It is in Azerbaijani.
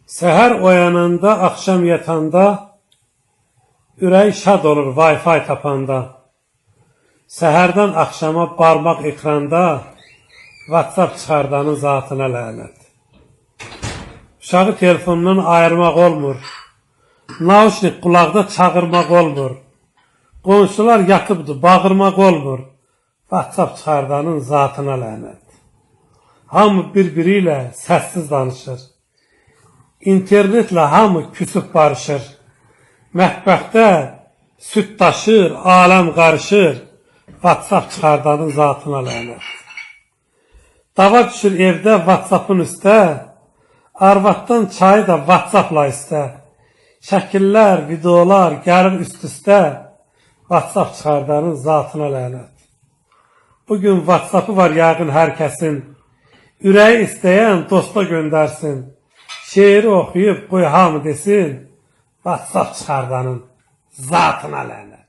Səhər oyananda, axşam yatanda, ürək şad olur Wi-Fi tapanda. Səhərdən axşama barmaq ekranda, WhatsApp çıxardanın zatına lənət. Uşağı telefonundan ayırmaq olmur. Naushnik qulaqda çağırmaq olmur. Qonşular yatıbdır, bağırmaq olmur. WhatsApp çıxardanın zatına lənət. Hamı bir-biri ilə səssiz danışır. İnternetlə hamı küsüb barışır. Mətbəxdə süd daşır, aləm qarışır. WhatsApp çıxardanın zatına lənət. Dava düşür evdə WhatsApp'ın üstə. Arvaddan çayı da WhatsApp'la istə. Şəkillər, videolar gəlir üst-üstə. WhatsApp çıxardanın zatına lənət. Bugün WhatsApp'ı var yəqin hər kəsin. Ürəyi istəyən dosta göndərsin. Şeiri oxuyub qoy hamı desin. WhatsApp çıxardanın zatına lənət.